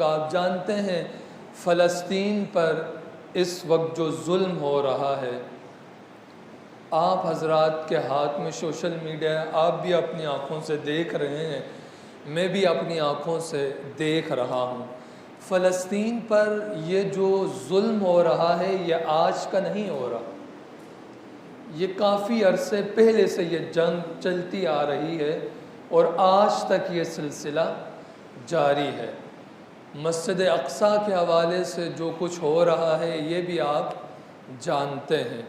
आप जानते हैं फ़लस्तीन पर इस वक्त जो जुल्म हो रहा है, आप हजरात के हाथ में सोशल मीडिया है, आप भी अपनी आँखों से देख रहे हैं, मैं भी अपनी आँखों से देख रहा हूँ। फ़लस्तीन पर ये जो जुल्म हो रहा है ये आज का नहीं हो रहा, ये काफ़ी अरसे पहले से ये जंग चलती आ रही है और आज तक ये सिलसिला जारी है। मस्जिद अक़सा के हवाले से जो कुछ हो रहा है ये भी आप जानते हैं।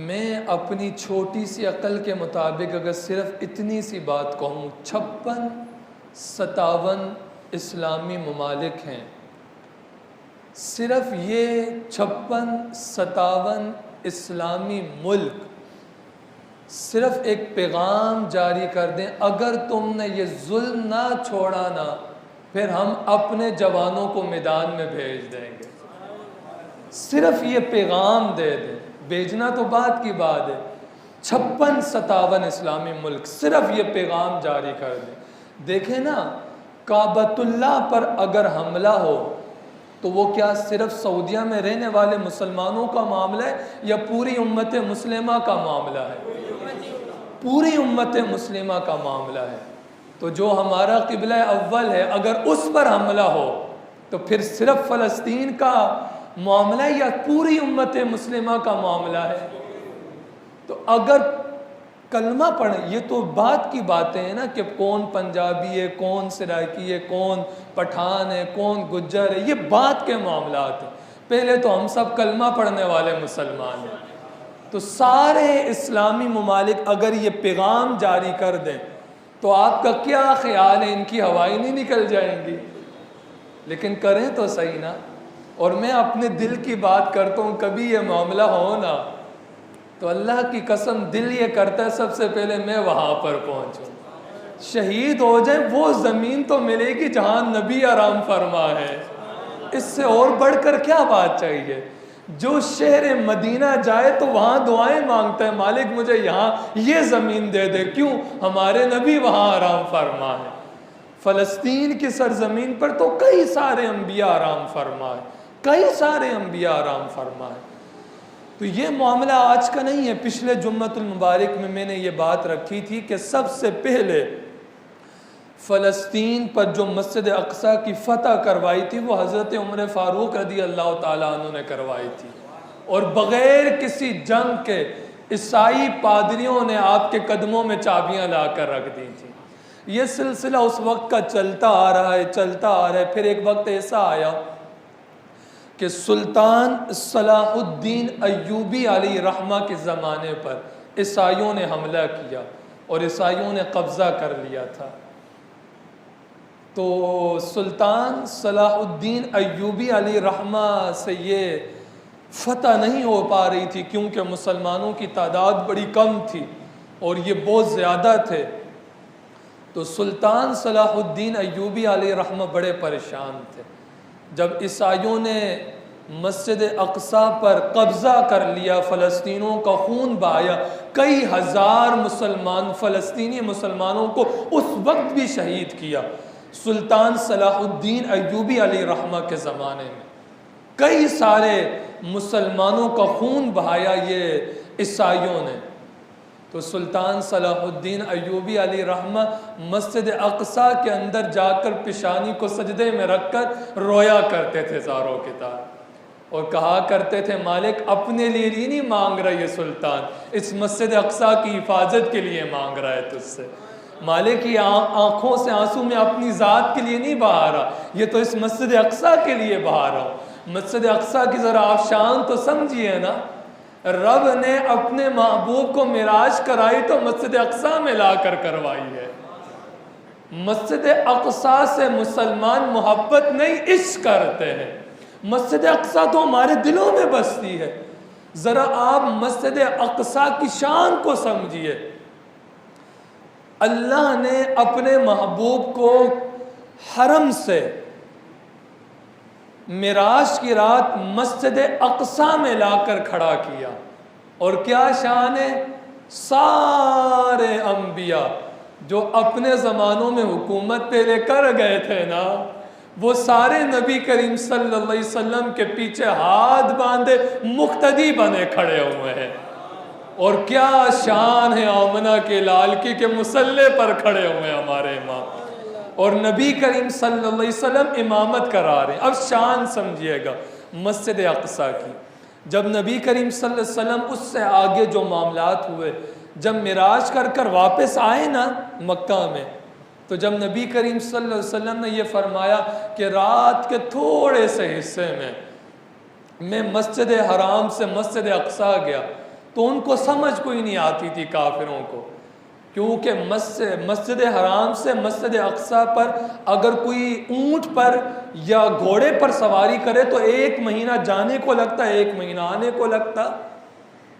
मैं अपनी छोटी सी अक़ल के मुताबिक अगर सिर्फ़ इतनी सी बात कहूँ, 56-57 इस्लामी ममालिक हैं। सिर्फ़ ये 56-57 इस्लामी मुल्क सिर्फ़ एक पैगाम जारी कर दें, अगर तुमने ये जुल्म ना छोड़ा ना, फिर हम अपने जवानों को मैदान में भेज देंगे। सिर्फ़ ये पैगाम दे दें, भेजना तो बात की बात है। 56-57 इस्लामी मुल्क सिर्फ़ ये पैगाम जारी कर दें। देखें ना, काबतुल्लाह पर अगर हमला हो तो वो क्या सिर्फ़ सऊदिया में रहने वाले मुसलमानों का मामला है या पूरी उम्मत मुस्लिमा का मामला है? पूरी उम्मत मुस्लिमा का मामला है। तो जो हमारा क़िबला अव्वल है, अगर उस पर हमला हो तो फिर सिर्फ़ फ़लस्तीन का मामला है या पूरी उम्मत मुस्लिमा का मामला है? तो अगर कलमा पढ़ें, ये तो बात की बातें हैं ना कि कौन पंजाबी है, कौन सराइकी है, कौन पठान है, कौन गुज्जर है, ये बात के मामलात हैं। पहले तो हम सब कलमा पढ़ने वाले मुसलमान हैं। तो सारे इस्लामी ममालिक अगर ये पैगाम जारी कर दें तो आपका क्या ख्याल है, इनकी हवाएं नहीं निकल जाएंगी? लेकिन करें तो सही ना। और मैं अपने दिल की बात करता हूँ, कभी ये मामला हो ना तो अल्लाह की कसम दिल ये करता है सबसे पहले मैं वहाँ पर पहुँचूँ, शहीद हो जाए। वो ज़मीन तो मिलेगी जहाँ नबी आराम फरमा है, इससे और बढ़कर क्या बात चाहिए? जो शहर मदीना जाए तो वहाँ दुआएं मांगता है, मालिक मुझे यहाँ ये ज़मीन दे दे। क्यों? हमारे नबी वहाँ आराम फरमा है। फ़लस्तीन की सरज़मीन पर तो कई सारे अम्बिया आराम फरमा है, कई सारे अम्बिया आराम फरमा है। तो ये मामला आज का नहीं है। पिछले जुम्मतुल मुबारक में मैंने ये बात रखी थी कि सबसे पहले फ़लस्तीन पर जो मस्जिद अक़सा की फ़तह करवाई थी वो हज़रत उमर फ़ारूक रज़ी अल्लाह ताला अन्हु ने करवाई थी, और बग़ैर किसी जंग के ईसाई पादरियों ने आपके कदमों में चाबियाँ ला कर रख दी थी। ये सिलसिला उस वक्त का चलता आ रहा है, चलता आ रहा है। फिर एक वक्त ऐसा आया कि सुल्तान सलाहुद्दीन अय्यूबी अलैहि रहमा के ज़माने पर ईसाइयों ने हमला किया और ईसाइयों ने कब्ज़ा कर लिया था। तो सुल्तान सलाहुद्दीन अय्यूबी अलैहि रहमा से ये फ़तह नहीं हो पा रही थी, क्योंकि मुसलमानों की तादाद बड़ी कम थी और ये बहुत ज़्यादा थे। तो सुल्तान सलाहुद्दीन अय्यूबी अलैहि रहमा बड़े परेशान थे। जब ईसाइयों ने मस्जिद अक़सा पर कब्ज़ा कर लिया, फ़लस्तीनों का खून बहाया, कई हज़ार मुसलमान फ़लस्तीनी मुसलमानों को उस वक्त भी शहीद किया। सुल्तान सलाहुद्दीन अय्यूबी अलैहि रहमा के ज़माने में कई सारे मुसलमानों का खून बहाया ये ईसाइयों ने। तो सुल्तान सलाहुद्दीन अय्यूबी अलैहि रहमा मस्जिद अक़सा के अंदर जाकर पेशानी को सजदे में रखकर रोया करते थे ज़ारों के तार, और कहा करते थे, मालिक अपने लिए ही नहीं मांग रहा ये सुल्तान, इस मस्जिद अक़सा की हिफाजत के लिए मांग रहा है तुझसे। मालिक ये आँखों से आंसू में अपनी ज़ात के लिए नहीं बहा रहा, ये तो इस मस्जिद अक़सा के लिए बहा रहा हूँ। मस्जिद अक़सा की ज़रा आप शान तो समझिए ना। रब ने अपने महबूब को मिराज कराई तो मस्जिद अक़सा में लाकर करवाई है। मस्जिद अक़सा से मुसलमान मोहब्बत नहीं, इश्क करते हैं। मस्जिद अक़सा तो हमारे दिलों में बसती है। ज़रा आप मस्जिद अक़सा की शान को समझिए। अल्लाह ने अपने महबूब को हरम से मिराज की रात मस्जिद अक़सा में लाकर खड़ा किया, और क्या शान है? सारे अंबिया जो अपने ज़मानों में हुकूमत पहले कर गए थे ना, वो सारे नबी करीम सल्लल्लाहु अलैहि वसल्लम के पीछे हाथ बांधे मुक्तदी बने खड़े हुए हैं। और क्या शान है आमना के लाल की के मुसल्ले पर खड़े हुए हमारे इमाम, और नबी करीम सल्लल्लाहु अलैहि वसल्लम इमामत करा रहे हैं। अब शान समझिएगा मस्जिद अक़सा की। जब नबी करीम सल्लल्लाहु अलैहि वसल्लम उससे आगे जो मामलात हुए, जब मिराज कर कर वापस आए ना मक्का में, तो जब नबी करीम सल्लल्लाहु अलैहि वसल्लम ने ये फरमाया कि रात के थोड़े से हिस्से में मैं मस्जिद हराम से मस्जिद अक़सा गया, तो उनको समझ कोई नहीं आती थी काफिरों को, क्योंकि मस्जिद हराम से मस्जिद अक़सा पर अगर कोई ऊंट पर या घोड़े पर सवारी करे तो 1 महीना जाने को लगता, 1 महीना आने को लगता।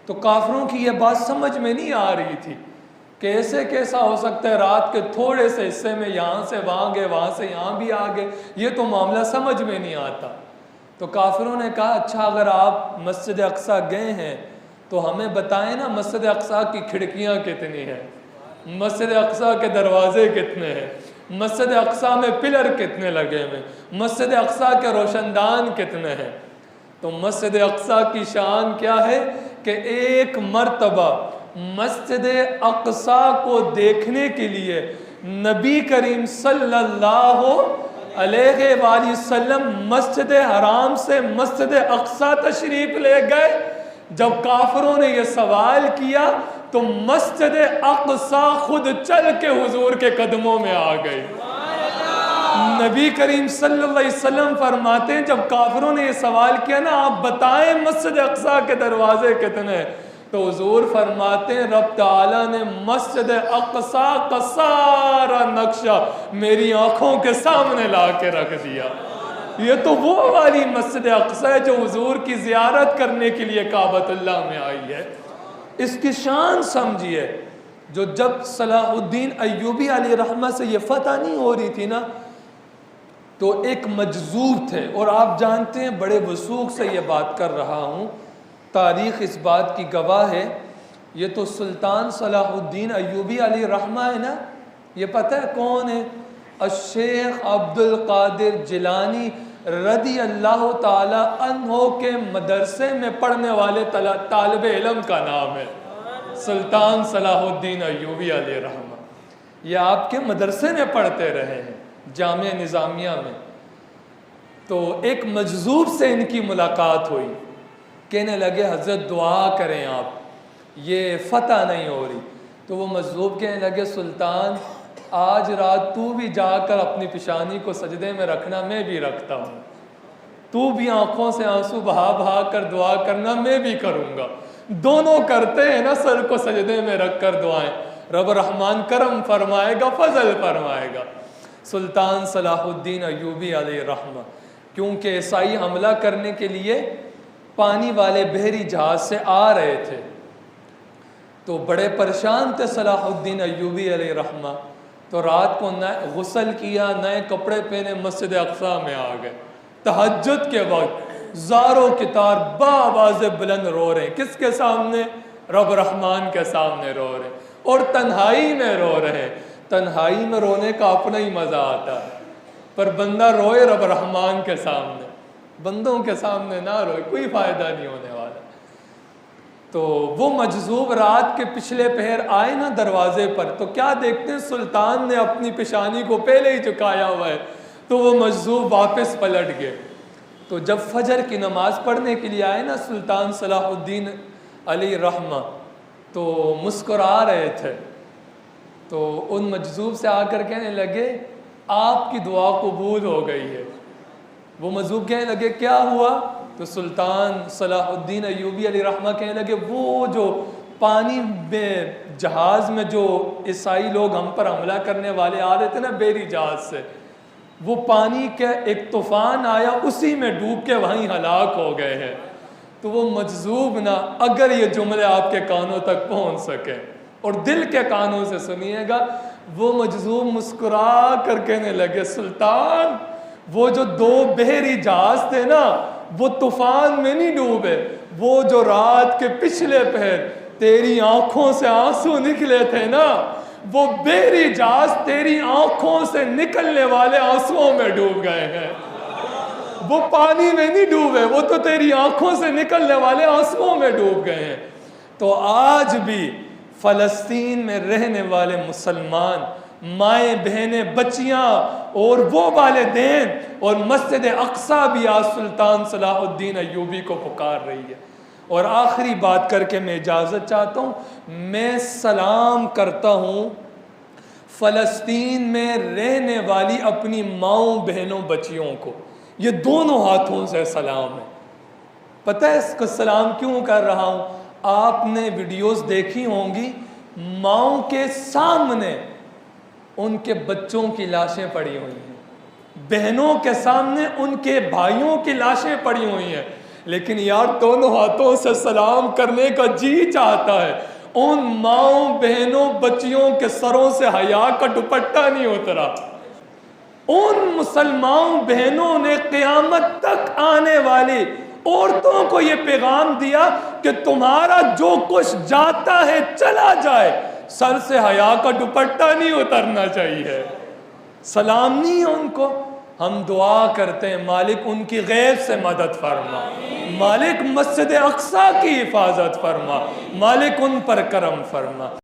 तो काफिरों की यह बात समझ में नहीं आ रही थी, कैसे कैसा हो सकता है रात के थोड़े से हिस्से में यहाँ से वहाँ गए, वहाँ से यहाँ भी आ गए, ये तो मामला समझ में नहीं आता। तो काफिरों ने कहा अच्छा अगर आप मस्जिद अक़सा गए हैं तो हमें बताएं ना मस्जिद अक़सा की खिड़कियाँ कितनी हैं, मस्जिद अक़सा के दरवाजे कितने हैं, मस्जिद अक़सा में पिलर कितने लगे हुए, मस्जिद अक़सा के रोशनदान कितने हैं। तो मस्जिद अक़सा की शान क्या है कि एक मर्तबा मस्जिद अक़सा को देखने के लिए नबी करीम सल्लल्लाहु अलैहि वसल्लम मस्जिद हराम से मस्जिद अक़सा तशरीफ ले गए। जब काफिरों ने यह सवाल किया तो मस्जिद अक़सा खुद चल के हुजूर के कदमों में आ गई। नबी करीम सल्लल्लाहु अलैहि वसल्लम फरमाते हैं जब काफिरों ने यह सवाल किया ना आप बताएं मस्जिद अक़सा के दरवाजे कितने, तो हुजूर फरमाते हैं रब ताला ने मस्जिद अक़सा का सारा नक्शा मेरी आंखों के सामने ला के रख दिया। ये तो वो वाली मस्जिद अक़सा है जो हुजूर की ज़ियारत करने के लिए काबतुल्लाह में आई है। इसकी शान समझिए। जो जब सलाहुद्दीन अय्यूबी अलैहिर्रहमा से ये फतह नहीं हो रही थी ना, तो एक मजजूब थे, और आप जानते हैं बड़े वसूख से ये बात कर रहा हूँ, तारीख़ इस बात की गवाह है। ये तो सुल्तान सलाहुद्दीन अय्यूबी अलैहिर्रहमा है ना, ये पता है कौन है? शेख अब्दुल कादिर जिलानी रदी अल्लाह ताला अन्हो के मदरसे में पढ़ने वाले तालिब इल्म का नाम है सुल्तान सलाहुद्दीन अय्यूबी अलैहिर्रहमा। ये आपके मदरसे में पढ़ते रहे हैं जामिया निज़ामिया में। तो एक मजजूब से इनकी मुलाकात हुई, कहने लगे हज़रत दुआ करें आप, ये फतह नहीं हो रही। तो वो मजजूब कहने लगे सुल्तान आज रात तू भी जाकर अपनी पेशानी को सजदे में रखना, मैं भी रखता हूँ, तू भी आंखों से आंसू बहा बहा कर दुआ करना, मैं भी करूँगा, दोनों करते हैं ना सर को सजदे में रख कर दुआएं, रब रहमान करम फरमाएगा, फजल फरमाएगा। सुल्तान सलाहुद्दीन अय्यूबी अलैहिर्रहमा क्योंकि ईसाई हमला करने के लिए पानी वाले बहरी जहाज से आ रहे थे, तो बड़े परेशान थे सलाहुद्दीन अय्यूबी अलैहिर्रहमा। तो रात को नए गुस्ल किया, नए कपड़े पहने, मस्जिद अक़सा में आ गए। तहज्जुद के वक्त ज़ारो की तार बावाज़े बुलंद रो रहे हैं। किसके सामने? रब रहमान के सामने रो रहे हैं, और तन्हाई में रो रहे हैं। तन्हाई में रोने का अपना ही मज़ा आता है, पर बंदा रोए रब रहमान के सामने, बंदों के सामने ना रोए, कोई फ़ायदा नहीं होने वाला। तो वो मजजूब रात के पिछले पहर आए ना दरवाजे पर, तो क्या देखते हैं सुल्तान ने अपनी पेशानी को पहले ही झुकाया हुआ है। तो वो मजजूब वापस पलट गए। तो जब फजर की नमाज पढ़ने के लिए आए ना सुल्तान सलाहुद्दीन अलैहिर्रहमा, तो मुस्कुरा रहे थे। तो उन मजजूब से आकर कहने लगे आपकी दुआ कबूल हो गई है। वो मजजूब कहने लगे क्या हुआ? तो सुल्तान सलाहुद्दीन अय्यूबी अलैहिर्रहमा कहने लगे वो जो पानी में जहाज़ में जो ईसाई लोग हम पर हमला करने वाले आ रहे थे ना बेरी जहाज़ से, वो पानी के एक तूफ़ान आया, उसी में डूब के वहीं हलाक हो गए हैं। तो वो मजजूब ना, अगर ये जुमले आपके कानों तक पहुंच सके और दिल के कानों से सुनिएगा, वो मजजूब मुस्कुरा कर कहने लगे सुल्तान वो जो 2 बहरी जहाज थे ना वो तूफान में नहीं डूबे, वो जो रात के पिछले पहर तेरी आंखों से आंसू निकले थे ना वो बेरी जहाज तेरी आंखों से निकलने वाले आंसुओं में डूब गए हैं। वो पानी में नहीं डूबे, वो तो तेरी आंखों से निकलने वाले आंसुओं में डूब गए हैं। तो आज भी फ़लस्तीन में रहने वाले मुसलमान माएँ बहनें बच्चियाँ और वो वालिदैन और मस्जिद अक्सा भी आज सुल्तान सलाहुद्दीन अय्यूबी को पुकार रही है। और आखिरी बात करके मैं इजाज़त चाहता हूँ, मैं सलाम करता हूँ फ़लस्तीन में रहने वाली अपनी माँओं बहनों बच्चियों को, ये दोनों हाथों से सलाम है। पता है इसको सलाम क्यों कर रहा हूँ? आपने वीडियोस देखी होंगी, माँओं के सामने उनके बच्चों की लाशें पड़ी हुई हैं, बहनों के सामने उनके भाइयों की लाशें पड़ी हुई हैं, लेकिन यार दोनों हाथों से सलाम करने का जी चाहता है। उन माँओं बहनों बच्चियों के सरों से हया का दुपट्टा नहीं उतरा। उन मुसलमान बहनों ने क़यामत तक आने वाली औरतों को ये पैगाम दिया कि तुम्हारा जो कुछ जाता है चला जाए, सर से हया का दुपट्टा नहीं उतरना चाहिए। सलाम नहीं है उनको। हम दुआ करते हैं मालिक उनकी गैब से मदद फरमा, मालिक मस्जिद अक्सा की हिफाजत फरमा, मालिक उन पर करम फरमा।